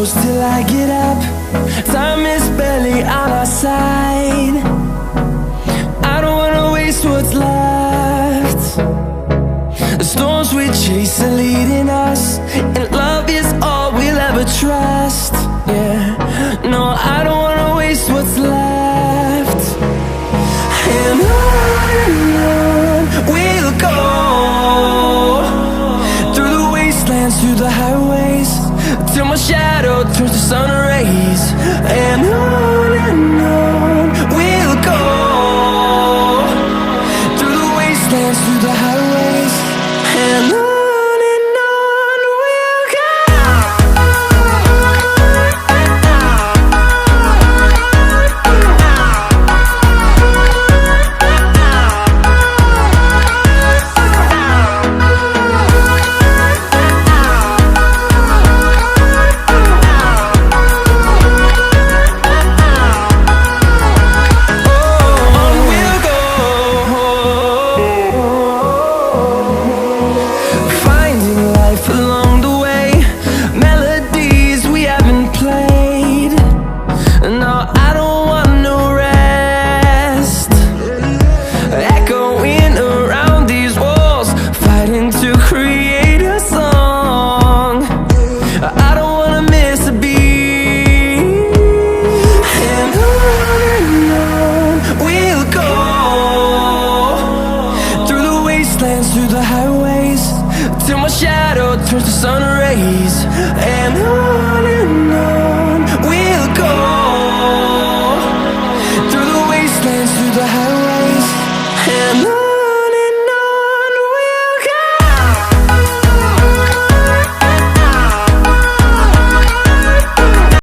close till I get up. Time is barely on our side. I don't wanna waste what's left. The storms we chase are leading us, and love is all we'll ever trust. Yeah, no, I don't wanna waste what's left. And on we'll go, through the wastelands, through the highways, till my shadow turns to sun rays. And on we'll go, through the wastelands, through the highways, and on. Through the highways, till my shadow turns to sun rays. And on we'll go, through the wastelands, through the highways.